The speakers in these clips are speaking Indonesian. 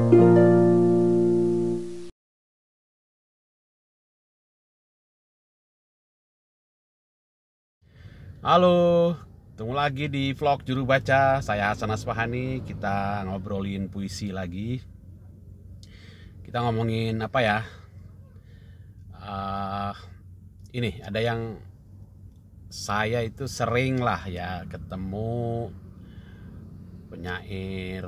Halo, ketemu lagi di vlog Juru Baca. Saya Hasan Asfahani. Kita ngobrolin puisi lagi. Kita ngomongin apa ya? Eh, ini ada yang saya itu sering lah ya ketemu penyair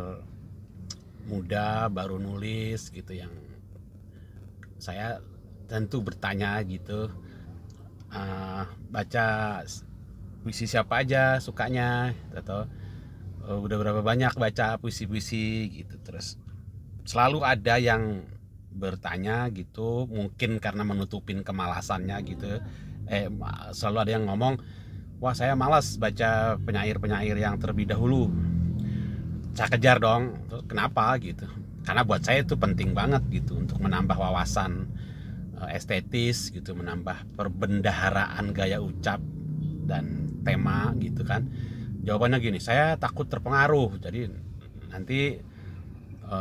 muda baru nulis gitu yang saya tentu bertanya gitu. Baca puisi siapa aja sukanya atau udah berapa banyak baca puisi-puisi gitu. Terus selalu ada yang bertanya gitu, mungkin karena menutupin kemalasannya gitu. Selalu ada yang ngomong, wah saya malas baca penyair-penyair yang terlebih dahulu. Saya kejar dong, kenapa gitu? Karena buat saya itu penting banget gitu untuk menambah wawasan estetis gitu, menambah perbendaharaan gaya ucap dan tema gitu kan. Jawabannya gini, saya takut terpengaruh, jadi nanti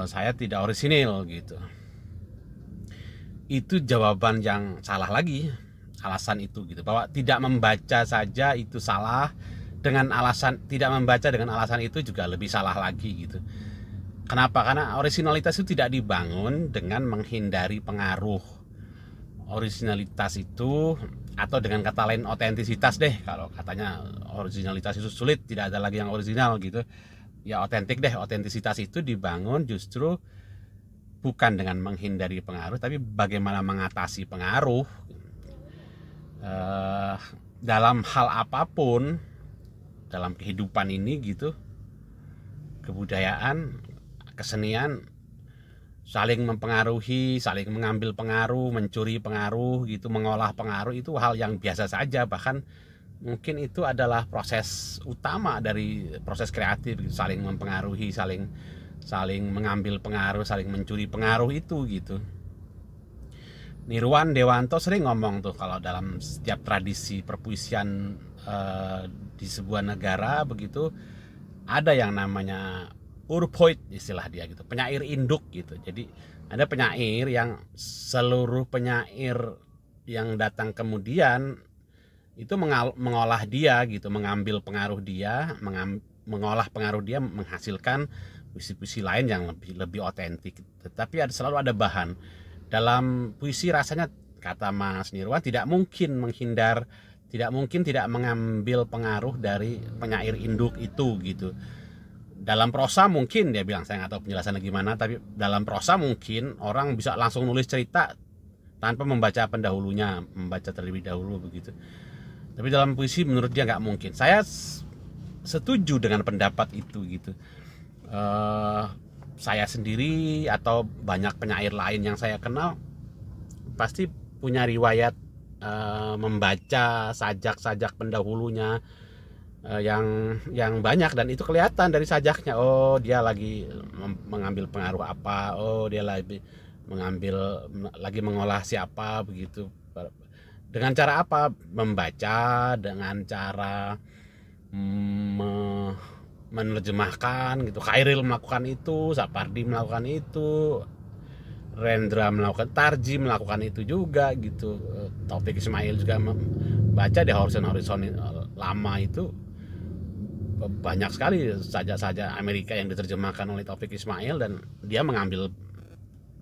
saya tidak orisinil gitu. Itu jawaban yang salah lagi, alasan itu gitu, bahwa tidak membaca saja itu salah, dengan alasan tidak membaca dengan alasan itu juga lebih salah lagi gitu. Kenapa? Karena originalitas itu tidak dibangun dengan menghindari pengaruh. Originalitas itu, atau dengan kata lain otentisitas deh, kalau katanya originalitas itu sulit, tidak ada lagi yang original gitu ya, otentik deh. Otentisitas itu dibangun justru bukan dengan menghindari pengaruh, tapi bagaimana mengatasi pengaruh dalam hal apapun dalam kehidupan ini gitu. Kebudayaan, kesenian saling mempengaruhi, saling mengambil pengaruh, mencuri pengaruh gitu, mengolah pengaruh, itu hal yang biasa saja. Bahkan mungkin itu adalah proses utama dari proses kreatif gitu, saling mempengaruhi, saling mengambil pengaruh, saling mencuri pengaruh itu gitu. Nirwan Dewanto sering ngomong tuh, kalau dalam setiap tradisi perpuisian di sebuah negara begitu, ada yang namanya urpoid, istilah dia gitu, penyair induk gitu. Jadi ada penyair yang seluruh penyair yang datang kemudian itu mengolah dia gitu, mengambil pengaruh dia, mengolah pengaruh dia, menghasilkan puisi-puisi lain yang lebih otentik. Tetapi selalu ada bahan dalam puisi. Rasanya, kata Mas Nirwan, tidak mungkin menghindar, tidak mungkin tidak mengambil pengaruh dari penyair induk itu gitu. Dalam prosa mungkin, dia bilang, saya nggak tahu penjelasannya gimana, tapi dalam prosa mungkin orang bisa langsung nulis cerita tanpa membaca pendahulunya, membaca terlebih dahulu begitu. Tapi dalam puisi menurut dia nggak mungkin. Saya setuju dengan pendapat itu gitu. Saya sendiri atau banyak penyair lain yang saya kenal pasti punya riwayat membaca sajak-sajak pendahulunya yang banyak, dan itu kelihatan dari sajaknya. Oh, dia lagi mengambil pengaruh apa, oh dia lagi mengolah siapa begitu. Dengan cara apa? Membaca, dengan cara menerjemahkan gitu. Khairil melakukan itu, Sapardi melakukan itu, Rendra melakukan, Tarji melakukan itu juga gitu. Taufik Ismail juga baca di horizon lama itu, banyak sekali saja Amerika yang diterjemahkan oleh Taufik Ismail, dan dia mengambil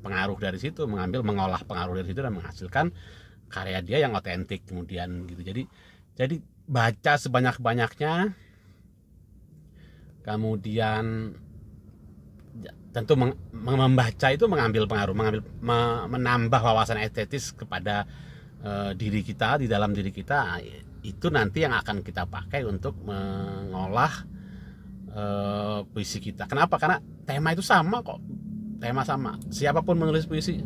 pengaruh dari situ, mengolah pengaruh dari situ dan menghasilkan karya dia yang otentik kemudian gitu. Jadi baca sebanyak-banyaknya, kemudian tentu membaca itu mengambil pengaruh, menambah wawasan estetis kepada diri kita, di dalam diri kita. Itu nanti yang akan kita pakai untuk mengolah puisi kita. Kenapa? Karena tema itu sama kok. Tema sama. Siapapun menulis puisi,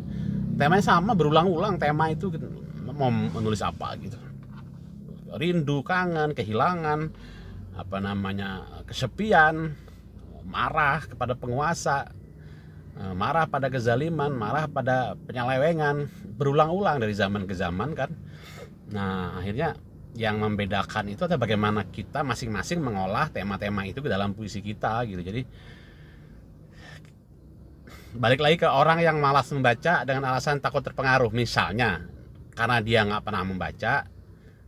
temanya sama, berulang-ulang tema itu gitu. Mau menulis apa gitu. Rindu, kangen, kehilangan, apa namanya, kesepian, marah kepada penguasa, marah pada kezaliman, marah pada penyelewengan, berulang-ulang dari zaman ke zaman kan. Nah, akhirnya yang membedakan itu adalah bagaimana kita masing-masing mengolah tema-tema itu ke dalam puisi kita gitu. Jadi balik lagi ke orang yang malas membaca dengan alasan takut terpengaruh. Misalnya karena dia nggak pernah membaca,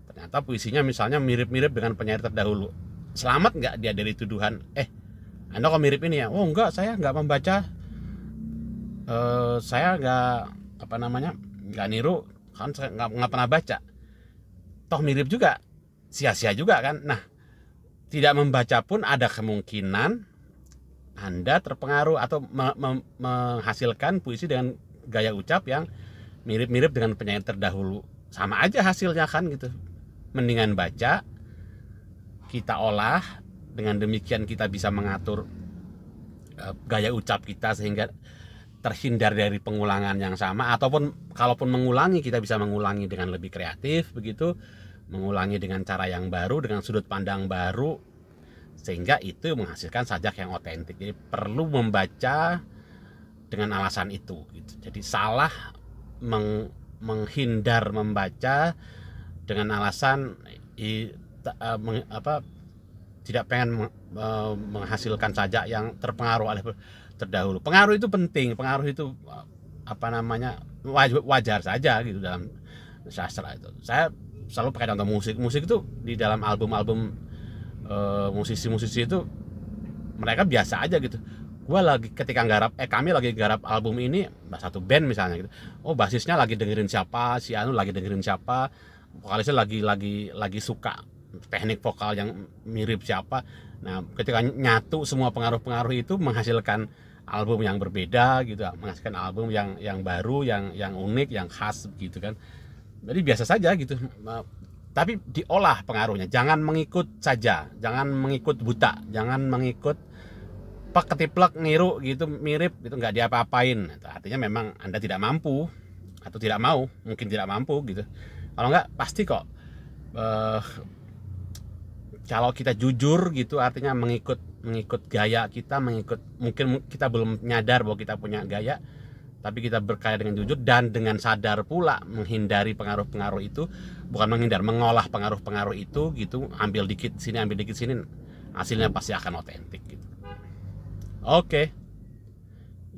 ternyata puisinya misalnya mirip-mirip dengan penyair terdahulu. Selamat nggak dia dari tuduhan, Anda kok mirip ini ya? Oh enggak, saya nggak membaca, saya nggak niru, kan saya nggak pernah baca. Toh mirip juga, sia-sia juga kan. Nah, tidak membaca pun ada kemungkinan Anda terpengaruh atau menghasilkan puisi dengan gaya ucap yang mirip-mirip dengan penyair terdahulu. Sama aja hasilnya kan gitu. Mendingan baca, kita olah, dengan demikian kita bisa mengatur gaya ucap kita sehingga terhindar dari pengulangan yang sama, ataupun kalaupun mengulangi kita bisa mengulangi dengan lebih kreatif begitu, mengulangi dengan cara yang baru, dengan sudut pandang baru, sehingga itu menghasilkan sajak yang otentik. Jadi perlu membaca dengan alasan itu gitu. Jadi salah menghindar membaca dengan alasan tidak pengen menghasilkan sajak yang terpengaruh oleh terdahulu. Pengaruh itu penting, pengaruh itu wajar saja gitu dalam sastra itu. Saya selalu pakai contoh musik itu di dalam album-album musisi-musisi itu mereka biasa aja gitu. Kami lagi garap album ini, satu band misalnya gitu. Oh, basisnya lagi dengerin siapa, si Anu lagi dengerin siapa, vokalisnya lagi suka teknik vokal yang mirip siapa. Nah, ketika nyatu semua pengaruh-pengaruh itu menghasilkan album yang berbeda gitu, menghasilkan album yang baru, yang unik, yang khas gitu kan. Jadi biasa saja gitu. Tapi diolah pengaruhnya, jangan mengikut saja, jangan mengikut buta, jangan mengikut ketiplek niru gitu, mirip gitu, nggak diapa-apain. Artinya memang Anda tidak mampu atau tidak mau, mungkin tidak mampu gitu. Kalau nggak pasti kok. Kalau kita jujur gitu, artinya mengikut gaya kita, mungkin kita belum nyadar bahwa kita punya gaya, tapi kita berkarya dengan jujur dan dengan sadar pula menghindari pengaruh-pengaruh itu, bukan menghindar, mengolah pengaruh-pengaruh itu gitu, ambil dikit sini, hasilnya pasti akan otentik gitu. Oke,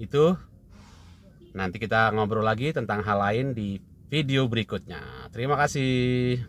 itu nanti kita ngobrol lagi tentang hal lain di video berikutnya. Terima kasih.